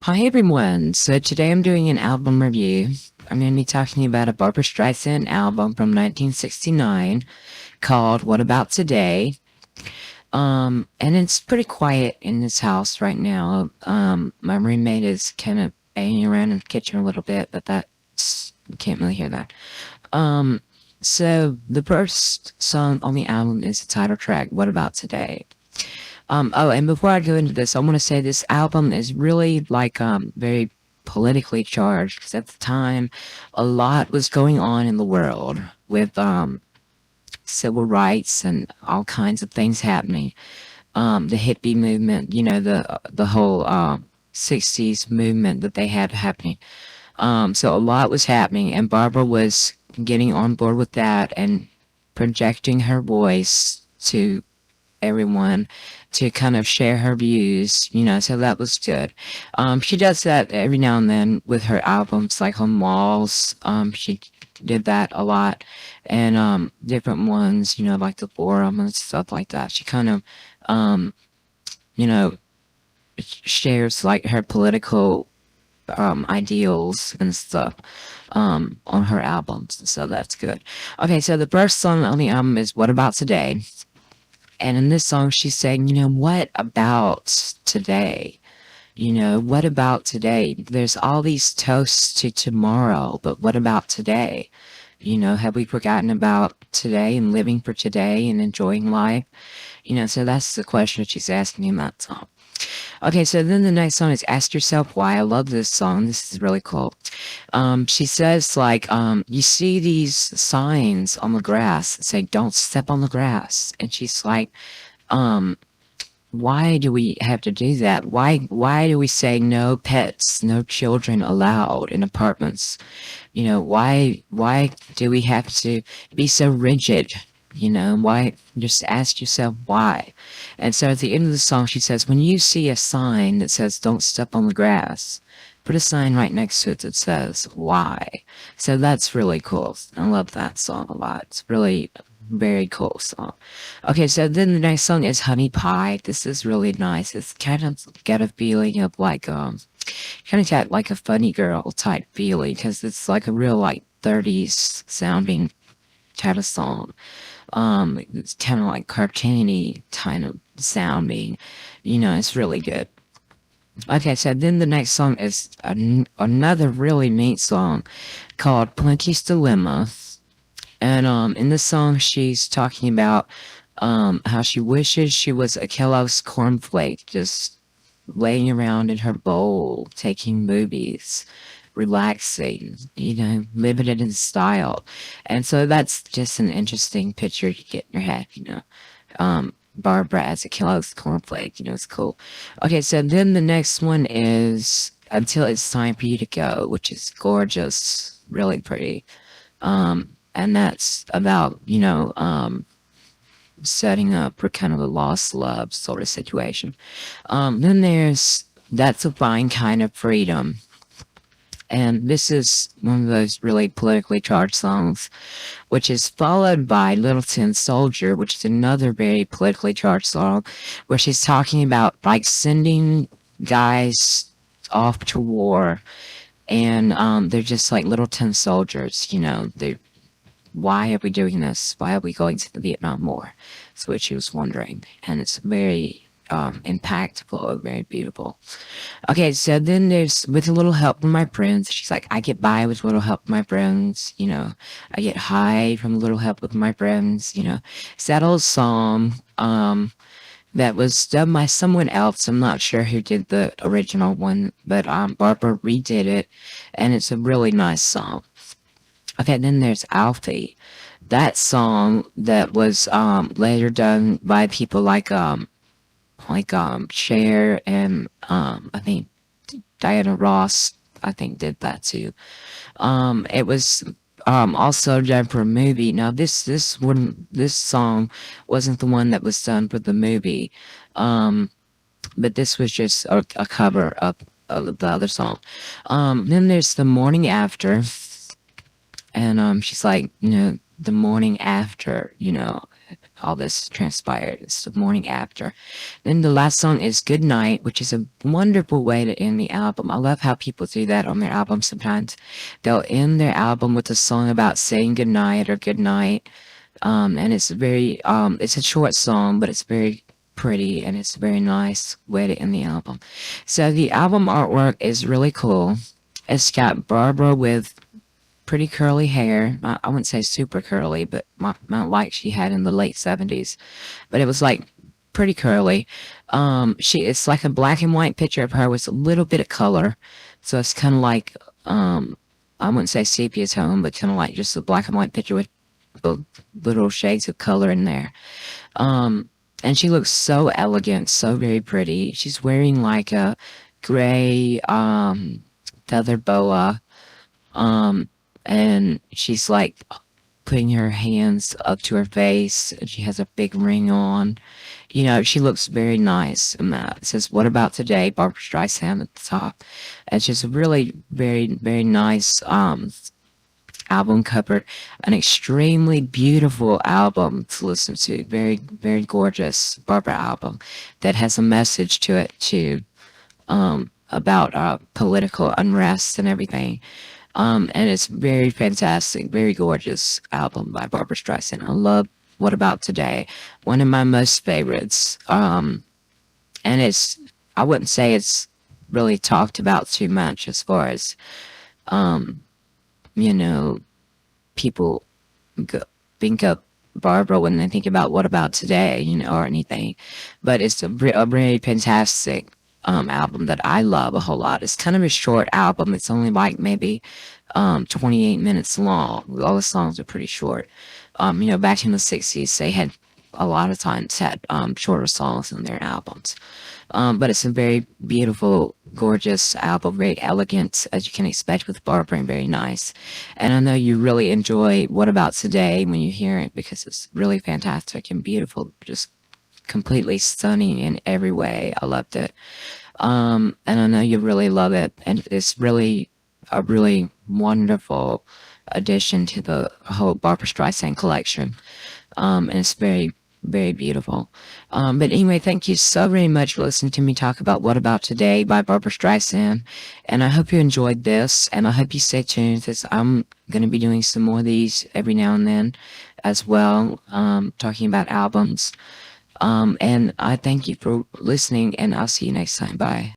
Hi everyone. So today I'm doing an album review. I'm going to be talking about a Barbra Streisand album from 1969 called What About Today? And it's pretty quiet in this house right now. My roommate is kind of banging around in the kitchen a little bit, but that's, you can't really hear that. Um, so the first song on the album is the title track, What About Today? Oh, and before I go into this, I want to say this album is really like very politically charged because at the time, a lot was going on in the world with civil rights and all kinds of things happening. The hippie movement, the whole '60s movement that they had happening. So a lot was happening, and Barbara was getting on board with that and projecting her voice to everyone to kind of share her views, so that was good. She does that every now and then with her albums, like on Walls. She did that a lot, and different ones, like the Forum and stuff like that. She kind of, um, you know, shares like her political ideals and stuff on her albums, so that's good. Okay, so the first song on the album is What About Today? And in this song, she's saying, what about today? What about today? There's all these toasts to tomorrow, but what about today? Have we forgotten about today and living for today and enjoying life? So that's the question she's asking in that song. Okay, so then the next song is Ask Yourself Why. I love this song. This is really cool. She says, like, you see these signs on the grass that say, don't step on the grass. And she's like, um, why do we have to do that? Why do we say no pets, no children allowed in apartments? Why do we have to be so rigid? Why? Just ask yourself why. And so at the end of the song, she says, when you see a sign that says, don't step on the grass, put a sign right next to it that says, why. So that's really cool. I love that song a lot. It's really very cool song. Okay, so then the next song is Honey Pie. This is really nice. It's kind of got a feeling of like, kind of got like a funny girl type feeling because it's like a real like 30s sounding kind of song. It's kind of like cartoony kind of sounding. It's really good. Okay, so then the next song is another really neat song called Plenty's Dilemma. And in this song, she's talking about how she wishes she was a Kellogg's cornflake, just laying around in her bowl, taking movies, relaxing, living it in style. And so that's just an interesting picture to get in your head, Barbara as a Kellogg's cornflake, it's cool. Okay, so then the next one is Until It's Time for You to Go, which is gorgeous, really pretty. And that's about, setting up for kind of a lost love sort of situation. Then there's That's a Fine Kind of Freedom. And this is one of those really politically charged songs, which is followed by Little Tin Soldier, which is another very politically charged song, where she's talking about like sending guys off to war, and they're just like little tin soldiers, they why are we doing this? Why are we going to the Vietnam War? That's what she was wondering. And it's very impactful, very beautiful. Okay, so then there's With a Little Help from My Friends. She's like, I get by with a little help from my friends, I get high from a little help with my friends, It's that old song that was done by someone else. I'm not sure who did the original one, but Barbara redid it, and it's a really nice song. Okay, then there's Alfie. That song that was later done by people like Cher and I think Diana Ross, I think, did that too. It was also done for a movie. Now this song wasn't the one that was done for the movie, but this was just a cover of the other song. Then there's The Morning After. And she's like, the morning after, all this transpired. It's the morning after. Then the last song is Good Night, which is a wonderful way to end the album. I love how people do that on their album sometimes. They'll end their album with a song about saying good night or good night. And it's very, it's a short song, but it's very pretty and it's a very nice way to end the album. So the album artwork is really cool. It's got Barbara with pretty curly hair. I wouldn't say super curly, but not like she had in the late 70s. But it was like pretty curly. It's like a black and white picture of her with a little bit of color. So it's kind of like, I wouldn't say sepia tone, but kind of like just a black and white picture with little shades of color in there. And she looks so elegant, so very pretty. She's wearing like a gray, feather boa. And she's like putting her hands up to her face, and she has a big ring on. You know, she looks very nice. And it says, "What about today?" Barbra Streisand at the top. It's just a really very, very nice album cover. An extremely beautiful album to listen to. Very, very gorgeous Barbra album that has a message to it too, about political unrest and everything. And it's very fantastic, very gorgeous album by Barbra Streisand. I love What About Today, one of my most favorites. And I wouldn't say it's really talked about too much as far as, you know, people think of Barbara when they think about What About Today, or anything. But it's a very fantastic album that I love a whole lot. It's kind of a short album. It's only like maybe 28 minutes long. All the songs are pretty short. Back in the 60s, they had a lot of times had shorter songs in their albums. But it's a very beautiful, gorgeous album, very elegant, as you can expect with Barbara, and very nice. And I know you really enjoy What About Today when you hear it, because it's really fantastic and beautiful, just completely stunning in every way. I loved it. And I know you really love it, and it's really a really wonderful addition to the whole Barbra Streisand collection. And it's very, very beautiful. But anyway, thank you so very much for listening to me talk about What About Today by Barbra Streisand. And I hope you enjoyed this, and I hope you stay tuned, because I'm going to be doing some more of these every now and then as well, talking about albums. And I thank you for listening, and I'll see you next time. Bye.